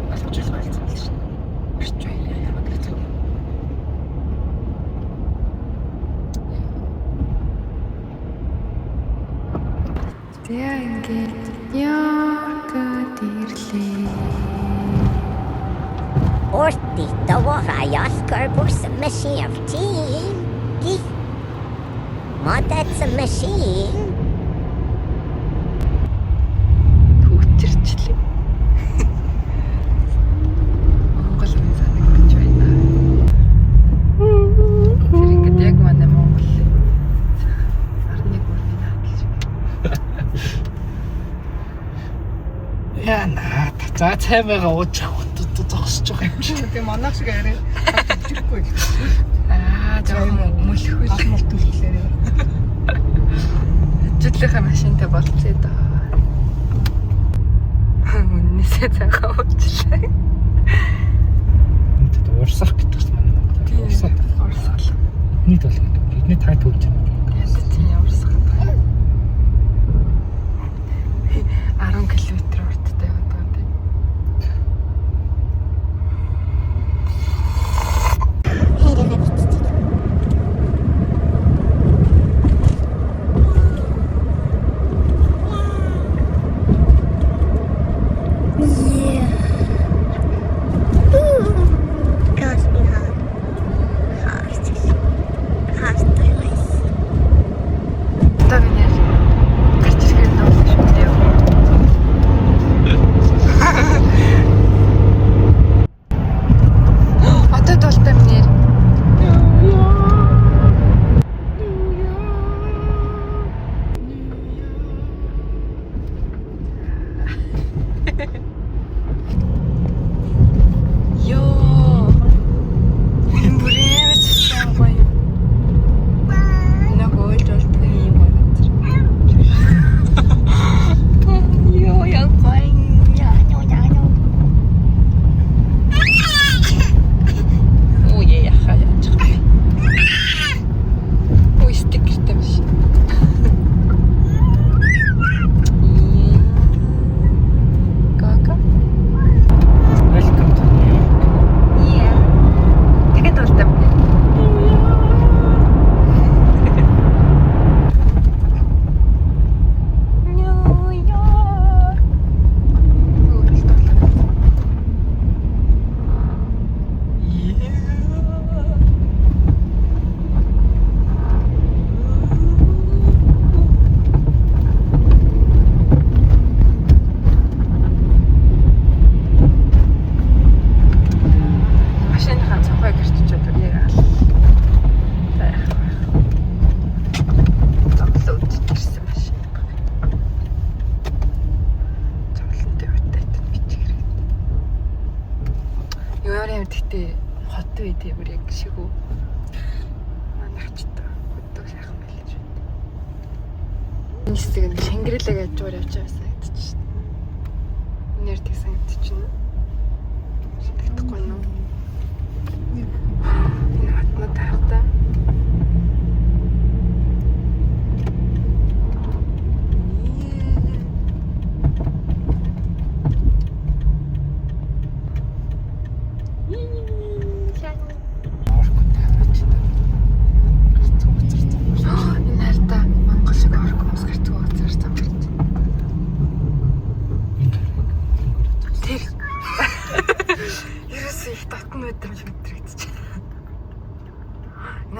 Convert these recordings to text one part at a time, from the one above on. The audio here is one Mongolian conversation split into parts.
болгож байлцсан л шин. Орч байгаад яваад байгаа. Тэгээ ингээд Нью-Йоркд ирлээ. Ortito vorrajos corpus machine of tea. What that's a machine? Төвчөрчлээ. Монгол хүн санагдаж байна. Тэр ингээд яг манай Монгол 11 бүрийн наад гэж. Яа наа. За цай байгаа ууж авах зогсож байгаа юм чи. Тэгээ манайх шиг арай хавчихгүй л. Жоохон мөлхөл. Амлт түлхлээрээ. Ажлынхаа машинтай болцъё доо. Үннээсээ цагаа уучлаа. Энд урсах гэдэг юм байна. Урсах. Урсгал. Эдний толгой. Эдний тай төвж байна. Яд тийм урсгал. 10 км урттай яваад байгаа юм тийм. Тэгтээ хот үе тийм бүр яг шигүү. Манайчтай хөдөө сайхан байлж байна. Энэ хэсэг нь Шангрилаа гэж зур явж байгаа санагдчих шин. Нэр тэг санагдчихна. Тэгдэхгүй нөө. Энэ хатна таартай.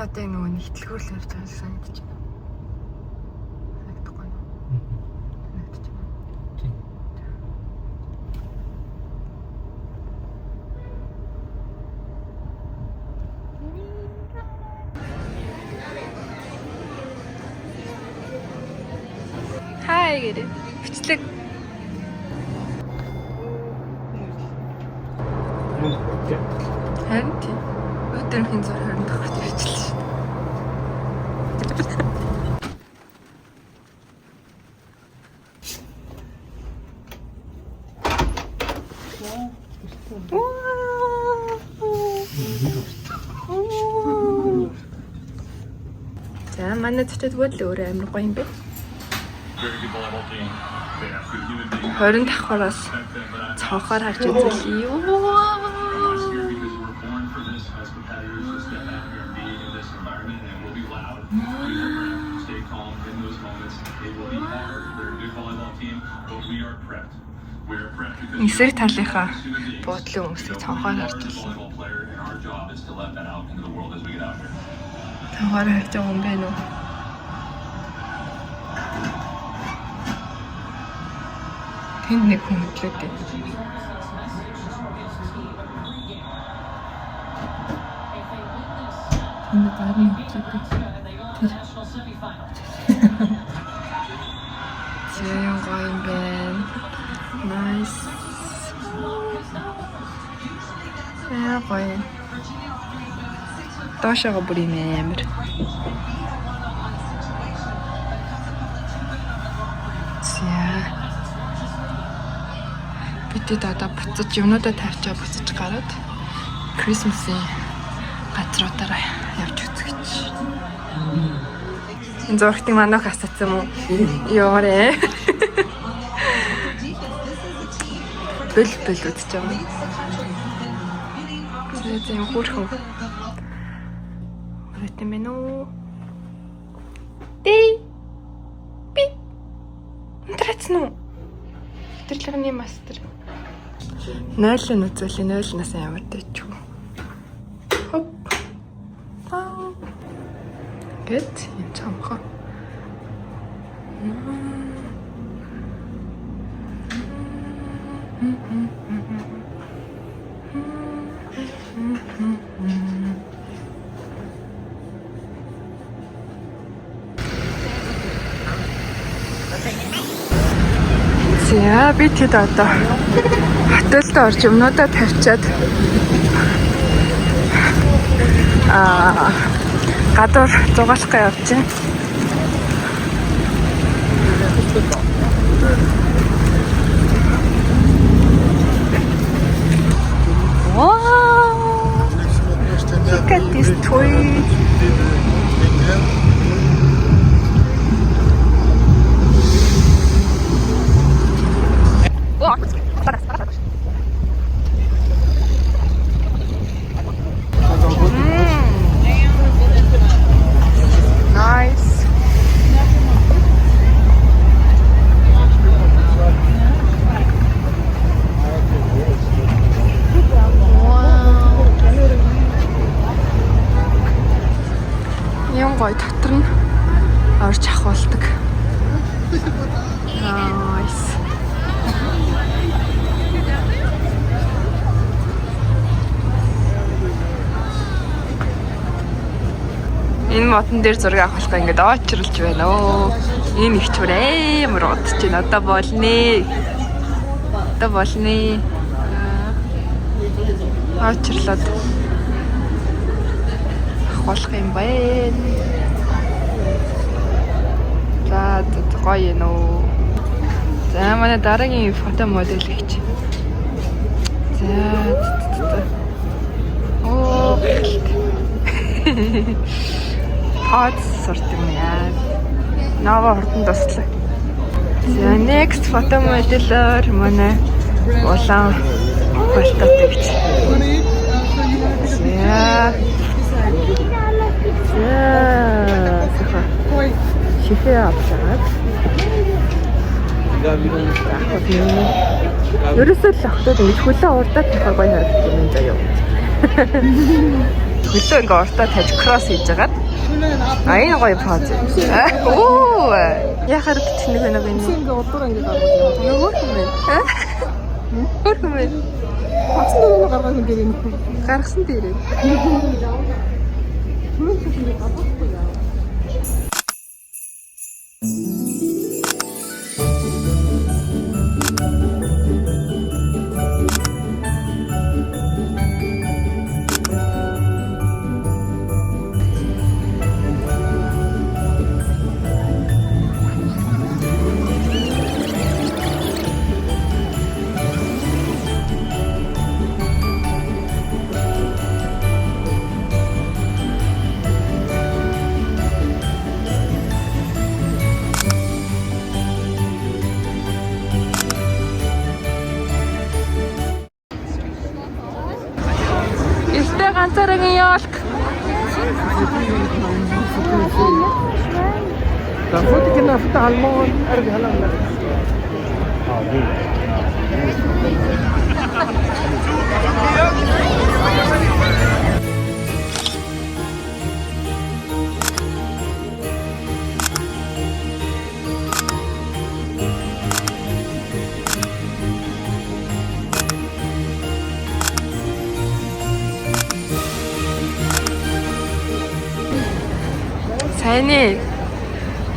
Одоо нөгөө нэг хитлгүүрлэр явж байгаа санагдаж байна. Санагдахгүй юу? Санагдаж байна. Тийм. Хай гэрэ. Бичлэг. Харин тийм. Өдөрхийн 120 давхрт бичлээ. За манай цочод бол өөрөө амар гоё юм бэ. 20 давхраас цонхоор харж үзвэл юу. Эсрэг талынхаа буудлын өмсөй цонхоор харж байна. Цонхоор харж байгаа юм байна уу? Тэнд нэг хүн хөдлөөд байна. Тэнд гарын хөдлөөд байна. Зээн гоё юм байна. Nice. Гоё. Доошоо бүр юм амар. Бидэд одоо буцаж юмнуудаа тавьчаа буцаж гараад Christmas-ийн газруудаараа явж үзэх гэж. Энэ зургтыг манайх асуусан юм уу? Ёорэ. Бэл үзэж байгаа юм. Зээн хурхан. Өөртөө мэн үү? Тэй. Би. Трэцэн үү? Тэрлэгний мастер. 0-ын үзүүлээ 0-наас ямар дэвчүү. Хоп. Гэт энэ цамхаа. За би тэд одоо хотелд орж юмнуудаа тавьчаад гадуур зугаалах явж байна. Wow! Look at this toy. Nice. Юм гоё дотор нь орж ахуулдаг. Nice. Энэ мотон дээр зураг авахлаа ингээд очрлж байна оо. Энэ их чур амар удаж байна. Одоо болно. Одоо болно. Очрлоод авах юм байна. За гоё нөө. За манай дараагийн фото модель гэж. За. Оо. Хот сорт юм яа. Нава хурдан дуслаа. За next фото моделоор манай улаан фототой гэж. За. Шифээ авчаад. Ерөөсөө л охтод ингэж хөлөө урдаад тавихаар гоё харагдаж байна заяа. Хөлөө ингээ урдаа тавьж кросс хийж агаад. Энэ гоё поз. Оо! Яхаар тэтгнэг байна бэ? Ингээ урдаа ингээ гаргаж байна. Нөгөө юм байна. Хөрхөн байна. Хацсан дөрөв гаргаж ингээ юм. Гаргасан дээрээ. Тэ ганцаараа яалк. Фото кина фото алмон арга халаа. Сайны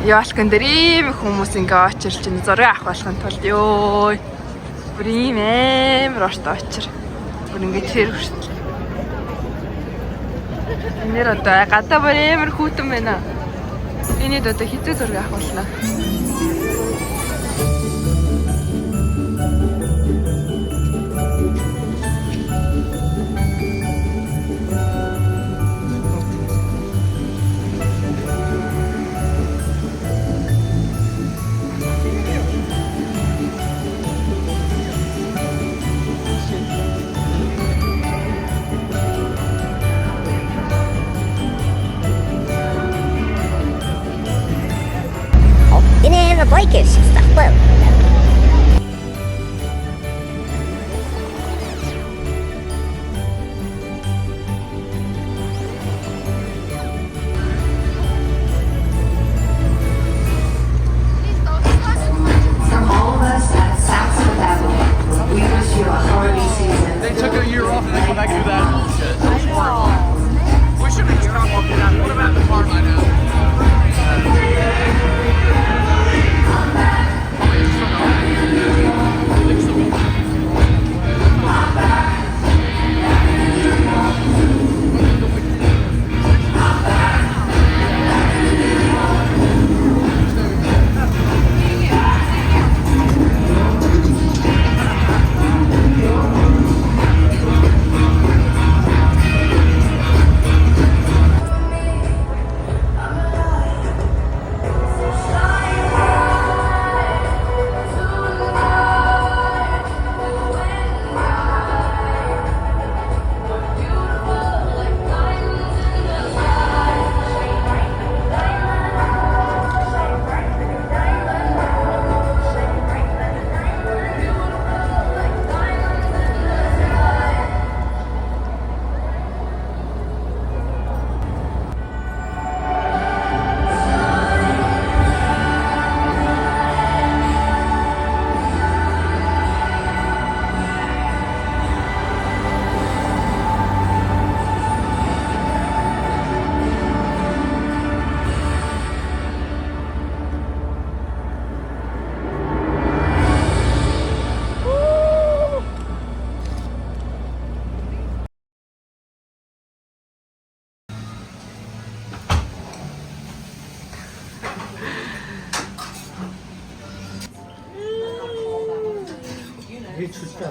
яалкан дээр ийм их хүмүүс ингээ очирч ин зураг авах болохын тулд ёо. Бүр ийм амар орт очир. Бүр ингээ тэр хүртэл. Нэр одоо гадаа бүр амар хүүтэн байна. Энийг одоо хизээ зураг авах болно. Yine the bikers stuff well. From all of us at Saks Fifth Avenue, we wish you a holiday season. They took a year off and they come back and do that bullshit. We should have stopped walking out. What about the park by now? 이게 진짜